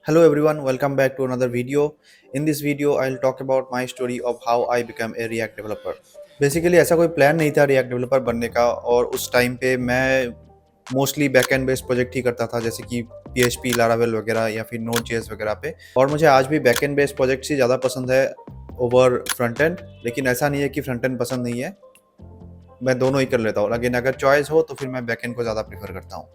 Hello everyone, welcome back to another video. In this video, I'll talk about my story of how I became a React developer. Basically ऐसा कोई plan नहीं था react developer बनने का और उस time पे मैं मोस्टली बैकएंड बेस्ड प्रोजेक्ट ही करता था जैसे कि PHP, लारावेल वगैरह या फिर नोड जेएस वगैरह पे। और मुझे आज भी बैकएंड बेस्ड प्रोजेक्ट्स ही ज़्यादा पसंद है ओवर फ्रंट एंड। लेकिन ऐसा नहीं है कि फ्रंट एंड पसंद नहीं है, मैं दोनों ही कर लेता हूँ। लेकिन अगर चॉइस हो तो फिर मैं बैकएंड को ज़्यादा प्रेफर करता हूँ।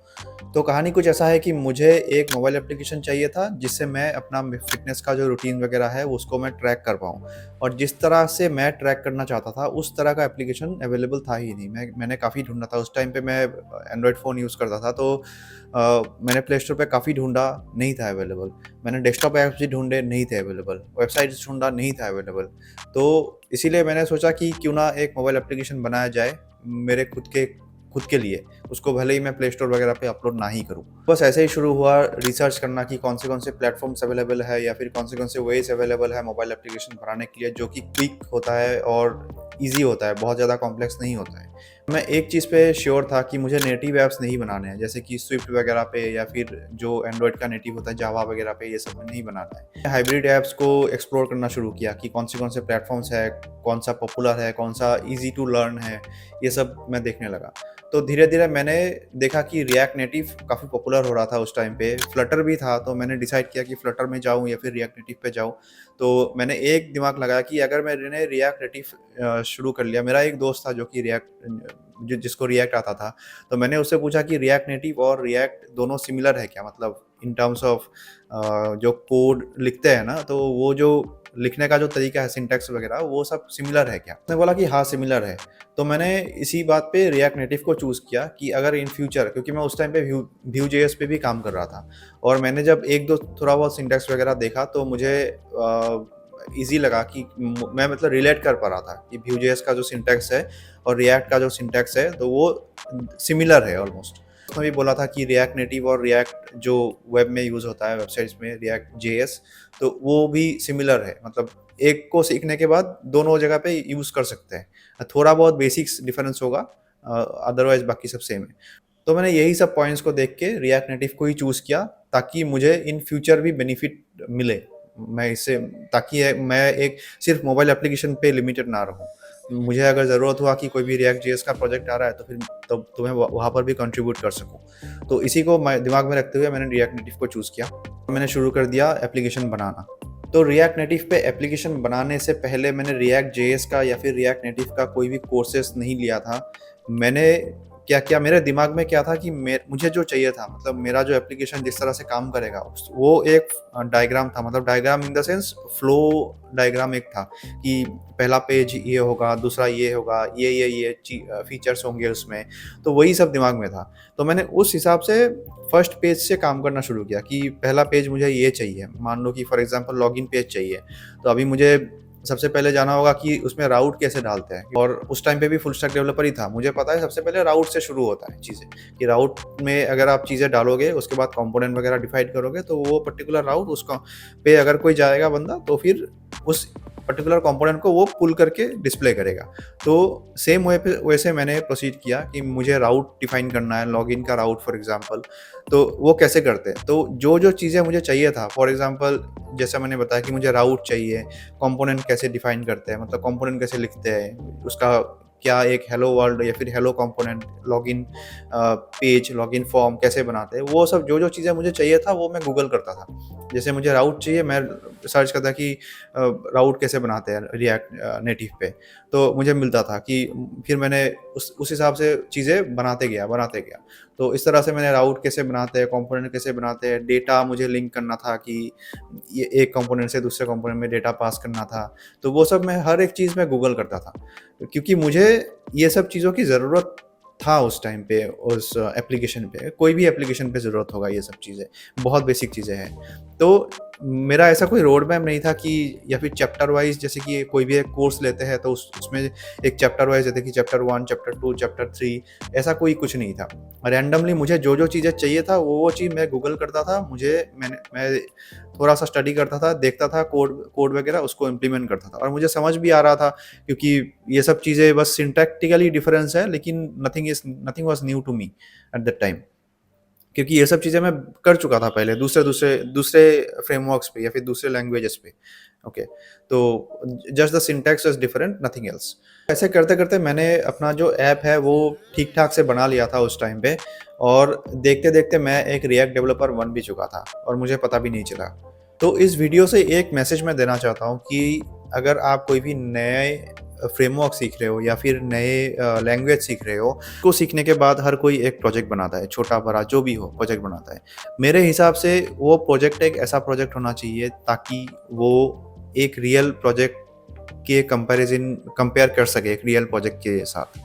तो कहानी कुछ ऐसा है कि मुझे एक मोबाइल एप्लीकेशन चाहिए था जिससे मैं अपना फिटनेस का जो रूटीन वगैरह है उसको मैं ट्रैक कर पाऊँ। और जिस तरह से मैं ट्रैक करना चाहता था उस तरह का एप्लीकेशन अवेलेबल था ही नहीं। मैंने काफ़ी ढूंढा था। उस टाइम पे मैं एंड्रॉयड फ़ोन यूज़ करता था, तो मैंने प्ले स्टोर पे काफ़ी ढूंढा, नहीं था अवेलेबल। मैंने डेस्कटॉप ऐप्स भी ढूंढे, नहीं थे अवेलेबल। वेबसाइट्स ढूंढा, नहीं था अवेलेबल। तो इसीलिए मैंने सोचा कि क्यों ना एक मोबाइल एप्लीकेशन बनाया जाए मेरे खुद के लिए। उसको भले ही मैं प्ले स्टोर वगैरह पे अपलोड ना ही करूँ। बस ऐसे ही शुरू हुआ रिसर्च करना कि कौन से प्लेटफॉर्म्स अवेलेबल है या फिर कौन से वेज अवेलेबल है मोबाइल एप्लीकेशन बनाने के लिए जो कि क्विक होता है और ईजी होता है, बहुत ज़्यादा कॉम्प्लेक्स नहीं होता है। मैं एक चीज़ पे श्योर था कि मुझे नेटिव ऐप्स नहीं बनाने हैं, जैसे कि स्विफ्ट वगैरह पे या फिर जो एंड्रॉयड का नेटिव होता है जावा वगैरह पे, ये सब में नहीं बनाना है। हाइब्रिड ऐप्स को एक्सप्लोर करना शुरू किया कि कौन से प्लेटफॉर्म्स है, कौन सा पॉपुलर है, कौन सा ईजी टू लर्न है, ये सब मैं देखने लगा। तो धीरे धीरे मैंने देखा कि रिएक्ट नेटिव काफ़ी पॉपुलर हो रहा था उस टाइम पे। फ्लटर भी था, तो मैंने डिसाइड किया कि फ्लटर में जाऊँ या फिर रिएक्ट नेटिव पे जाऊँ। तो मैंने एक दिमाग लगाया कि अगर मैंने रिएक्ट नेटिव शुरू कर लिया। मेरा एक दोस्त था जो कि जिसको रिएक्ट आता था। तो मैंने उससे पूछा कि रिएक्ट नेटिव और रिएक्ट दोनों सिमिलर है क्या, मतलब इन टर्म्स ऑफ जो कोड लिखते हैं ना, तो वो जो लिखने का जो तरीका है, सिंटैक्स वगैरह, वो सब सिमिलर है क्या। उसने बोला कि हाँ सिमिलर है। तो मैंने इसी बात पे रिएक्ट नेटिव को चूज़ किया कि अगर इन फ्यूचर, क्योंकि मैं उस टाइम पे व्यू जेएस पे भी काम कर रहा था और मैंने जब एक दो थोड़ा बहुत सिंटैक्स वगैरह देखा तो मुझे ईजी लगा कि मैं मतलब रिलेट कर पा रहा था कि व्यू जेएस का जो सिंटैक्स है और रिएक्ट का जो सिंटैक्स है तो वो सिमिलर है ऑलमोस्ट। उसने भी बोला था कि रिएक्ट नेटिव और रिएक्ट जो वेब में यूज़ होता है, वेबसाइट्स में, रिएक्ट जेएस, तो वो भी सिमिलर है। मतलब एक को सीखने के बाद दोनों जगह पे यूज़ कर सकते हैं। थोड़ा बहुत बेसिक्स डिफरेंस होगा, अदरवाइज बाकी सब सेम है। तो मैंने यही सब पॉइंट्स को देख के रिएक्ट नेटिव को ही चूज़ किया ताकि मुझे इन फ्यूचर भी बेनिफिट मिले। मैं इससे ताकि मैं एक सिर्फ मोबाइल एप्लीकेशन पे लिमिटेड ना रहूँ। मुझे अगर ज़रूरत हुआ कि कोई भी रिएक्ट जेएस का प्रोजेक्ट आ रहा है तो फिर तो मैं वहाँ पर भी कंट्रीब्यूट कर सकूँ। तो इसी को मैं दिमाग में रखते हुए मैंने रिएक्ट नेटिव को चूज़ किया। मैंने शुरू कर दिया एप्लीकेशन बनाना। तो रिएक्ट नेटिव पे एप्लीकेशन बनाने से पहले मैंने रिएक्ट जेएस का या फिर रिएक्ट नेटिव का कोई भी कोर्सेस नहीं लिया था। मैंने क्या किया, मेरे दिमाग में क्या था कि मुझे जो चाहिए था, मतलब मेरा जो एप्लीकेशन जिस तरह से काम करेगा वो एक डायग्राम था। मतलब diagram in the sense flow diagram एक था कि पहला पेज ये होगा, दूसरा ये होगा, ये फीचर्स होंगे उसमें। तो वही सब दिमाग में था। तो मैंने उस हिसाब से फर्स्ट पेज से काम करना शुरू किया कि पहला पेज मुझे ये चाहिए। मान लो कि फॉर एग्जांपल लॉगिन पेज चाहिए, तो अभी मुझे सबसे पहले जाना होगा कि उसमें राउट कैसे डालते हैं। और उस टाइम पे भी फुल स्टैक डेवलपर ही था, मुझे पता है सबसे पहले राउट से शुरू होता है चीज़ें, कि राउट में अगर आप चीज़ें डालोगे उसके बाद कंपोनेंट वगैरह डिफाइन करोगे तो वो पर्टिकुलर राउट उसका पे अगर कोई जाएगा बंदा तो फिर उस पर्टिकुलर कंपोनेंट को वो पुल करके डिस्प्ले करेगा। तो सेम वे पे वैसे मैंने प्रोसीड किया कि मुझे राउट डिफाइन करना है, लॉगिन का राउट फॉर एग्जांपल। तो वो कैसे करते हैं, तो जो जो चीज़ें मुझे चाहिए था, फॉर एग्जांपल जैसा मैंने बताया कि मुझे राउट चाहिए, कंपोनेंट कैसे डिफाइन करते हैं, मतलब कंपोनेंट कैसे लिखते हैं, उसका क्या एक हेलो वर्ल्ड या फिर hello component, login page, login form कैसे बनाते हैं, वो सब जो जो चीज़ें मुझे चाहिए था वो मैं गूगल करता था। जैसे मुझे राउट चाहिए, मैं सर्च करता कि राउट कैसे बनाते हैं रिएक्ट नेटिव पे, तो मुझे मिलता था कि फिर मैंने उस हिसाब से चीज़ें बनाते गया। तो इस तरह से मैंने राउट कैसे बनाते हैं, कंपोनेंट कैसे बनाते हैं, डेटा मुझे लिंक करना था कि ये एक कंपोनेंट से दूसरे कंपोनेंट में डेटा पास करना था। तो वो सब मैं हर एक चीज़ में गूगल करता था, क्योंकि मुझे ये सब चीज़ों की ज़रूरत था उस टाइम पे। उस एप्लीकेशन पे, कोई भी एप्लीकेशन पे ज़रूरत होगा ये सब चीज़ें, बहुत बेसिक चीज़ें हैं। तो मेरा ऐसा कोई रोड मैप नहीं था कि या फिर चैप्टर वाइज, जैसे कि कोई भी एक कोर्स लेते हैं तो उसमें एक चैप्टर वाइज रहते कि चैप्टर 1, चैप्टर 2, चैप्टर 3, ऐसा कोई कुछ नहीं था। रैंडमली मुझे जो जो चीज़ें चाहिए था वो चीज़ मैं गूगल करता था। मैं थोड़ा सा स्टडी करता था, देखता था कोड कोड वगैरह, उसको इम्प्लीमेंट करता था और मुझे समझ भी आ रहा था, क्योंकि ये सब चीज़ें बस सिंटैक्टिकली डिफरेंस है, लेकिन nothing was new to me at that time. क्योंकि ये सब चीज़ें मैं कर चुका था पहले दूसरे दूसरे दूसरे फ्रेमवर्क्स पे या फिर दूसरे लैंग्वेजेस पे। ओके, तो just the syntax is different, nothing else. ऐसे करते करते मैंने अपना जो ऐप है वो ठीक ठाक से बना लिया था उस टाइम पे, और देखते देखते मैं एक रिएक्ट डेवलपर बन भी चुका था और मुझे पता भी नहीं चला। तो इस वीडियो से एक मैसेज मैं देना चाहता हूँ कि अगर आप कोई भी नए फ्रेमवर्क सीख रहे हो या फिर नए लैंग्वेज सीख रहे हो, उसको सीखने के बाद हर कोई एक प्रोजेक्ट बनाता है, छोटा बड़ा जो भी हो प्रोजेक्ट बनाता है। मेरे हिसाब से वो प्रोजेक्ट एक ऐसा प्रोजेक्ट होना चाहिए ताकि वो एक रियल प्रोजेक्ट के कंपैरिजन कंपेयर कर सके एक रियल प्रोजेक्ट के साथ।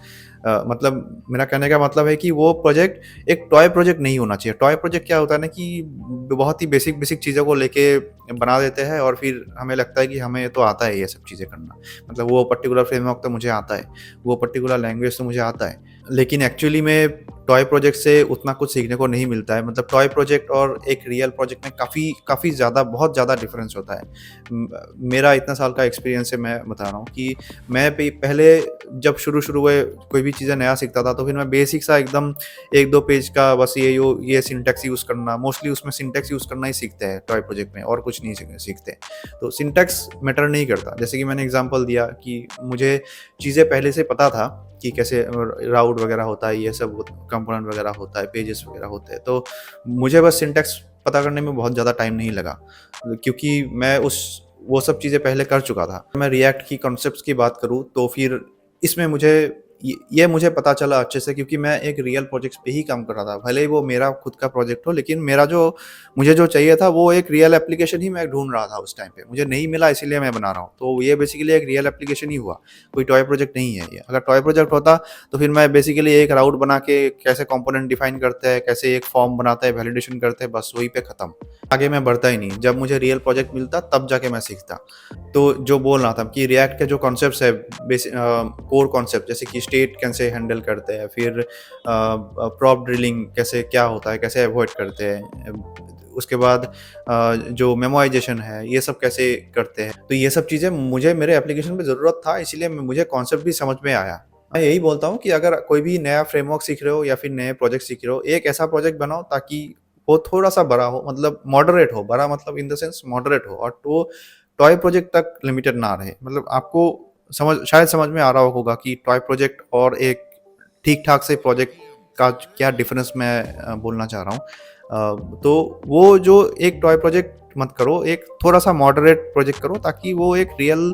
मतलब मेरा कहने का मतलब है कि वो प्रोजेक्ट एक टॉय प्रोजेक्ट नहीं होना चाहिए। टॉय प्रोजेक्ट क्या होता है ना कि बहुत ही बेसिक बेसिक चीज़ों को लेके बना देते हैं और फिर हमें लगता है कि हमें तो आता है ये सब चीज़ें करना। मतलब वो पर्टिकुलर फ्रेमवर्क तो मुझे आता है, वो पर्टिकुलर लैंग्वेज तो मुझे आता है। लेकिन एक्चुअली में टॉय प्रोजेक्ट से उतना कुछ सीखने को नहीं मिलता है। मतलब टॉय प्रोजेक्ट और एक रियल प्रोजेक्ट में काफ़ी काफ़ी ज़्यादा बहुत ज़्यादा डिफरेंस होता है। मेरा इतना साल का एक्सपीरियंस है, मैं बता रहा हूँ कि मैं पहले जब शुरू में कोई भी चीज़ें नया सीखता था तो फिर मैं बेसिक सा एकदम 1-2 पेज का बस ये सिंटैक्स यूज़ करना, मोस्टली उसमें सिंटैक्स यूज़ करना ही सीखते हैं टॉय प्रोजेक्ट में, और कुछ नहीं सीखते। तो सिंटैक्स मैटर नहीं करता। जैसे कि मैंने एग्जांपल दिया कि मुझे चीज़ें पहले से पता था कि कैसे राउट वगैरह होता है, ये सब कंपोनेंट वगैरह होता है, पेजेस वगैरह होते हैं। तो मुझे बस सिंटैक्स पता करने में बहुत ज़्यादा टाइम नहीं लगा, क्योंकि मैं उस वो सब चीज़ें पहले कर चुका था। मैं रिएक्ट की कॉन्सेप्ट्स की बात करूँ तो फिर इसमें मुझे ये मुझे पता चला अच्छे से, क्योंकि मैं एक रियल प्रोजेक्ट्स पे ही काम कर रहा था। भले ही वो मेरा खुद का प्रोजेक्ट हो, लेकिन मेरा जो मुझे जो चाहिए था वो एक रियल एप्लीकेशन ही मैं ढूँढ रहा था उस टाइम पे। मुझे नहीं मिला इसीलिए मैं बना रहा हूँ। तो ये बेसिकली एक रियल एप्लीकेशन ही हुआ, कोई टॉय प्रोजेक्ट नहीं है ये। अगर टॉय प्रोजेक्ट होता तो फिर मैं बेसिकली एक राउट बना के कैसे कंपोनेंट डिफाइन करते हैं, कैसे एक फॉर्म बनाता है, वैलिडेशन करते हैं, बस वहीं पे खत्म। आगे मैं बढ़ता ही नहीं। जब मुझे रियल प्रोजेक्ट मिलता तब जाके मैं सीखता। तो जो बोल रहा था कि रिएक्ट के जो कॉन्सेप्ट्स है, कोर कॉन्सेप्ट, जैसे कि स्टेट कैसे हैंडल करते हैं, फिर प्रॉप ड्रिलिंग कैसे क्या होता है, कैसे अवॉइड करते हैं, उसके बाद जो मेमोराइजेशन है ये सब कैसे करते हैं। तो ये सब चीज़ें मुझे मेरे एप्लीकेशन पे ज़रूरत था, इसीलिए मुझे कॉन्सेप्ट भी समझ में आया। मैं यही बोलता हूँ कि अगर कोई भी नया फ्रेमवर्क सीख रहे हो या फिर नए प्रोजेक्ट सीख रहे हो, एक ऐसा प्रोजेक्ट बनाओ ताकि वो थोड़ा-सा बड़ा हो, मतलब मॉडरेट हो। बड़ा मतलब इन द सेंस मॉडरेट हो, और तो टॉय प्रोजेक्ट तक लिमिटेड ना रहे। मतलब आपको समझ में आ रहा होगा कि टॉय प्रोजेक्ट और एक ठीक-ठाक से प्रोजेक्ट का क्या डिफरेंस मैं बोलना चाह रहा हूँ। तो वो जो एक टॉय प्रोजेक्ट मत करो, एक थोड़ा-सा मॉडरेट प्रोजेक्ट करो ताकि वो एक रियल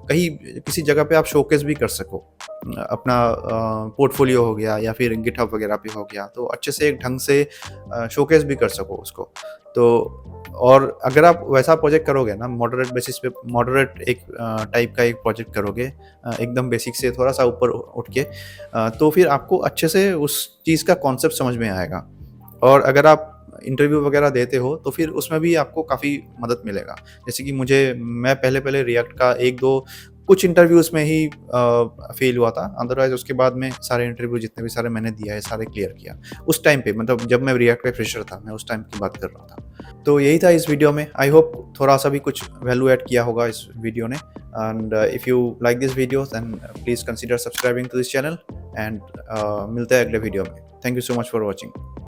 कहीं किसी जगह पे आप शोकेस भी कर सको। अपना पोर्टफोलियो हो गया या फिर गिटहब वगैरह पे हो गया, तो अच्छे से एक ढंग से शोकेस भी कर सको उसको। तो और अगर आप वैसा प्रोजेक्ट करोगे ना, मॉडरेट बेसिस पे, मॉडरेट एक टाइप का एक प्रोजेक्ट करोगे, एकदम बेसिक से थोड़ा-सा ऊपर उठ के, तो फिर आपको अच्छे से उस चीज़ का कॉन्सेप्ट समझ में आएगा। और अगर आप इंटरव्यू वगैरह देते हो तो फिर उसमें भी आपको काफ़ी मदद मिलेगा। जैसे कि मैं पहले-पहले रिएक्ट का 1-2 कुछ इंटरव्यूज़ में ही फ़ेल हुआ था। अदरवाइज़ उसके बाद में सारे इंटरव्यू जितने भी सारे मैंने दिया है, सारे क्लियर किया। उस टाइम पे, मतलब जब मैं रिएक्ट पे फ्रेशर था, मैं उस टाइम की बात कर रहा था। तो यही था इस वीडियो में। आई होप थोड़ा-सा भी कुछ वैल्यू ऐड किया होगा इस वीडियो ने। And if you like this video then please consider subscribing to this channel, and मिलते हैं अगले वीडियो में। Thank you so much for watching.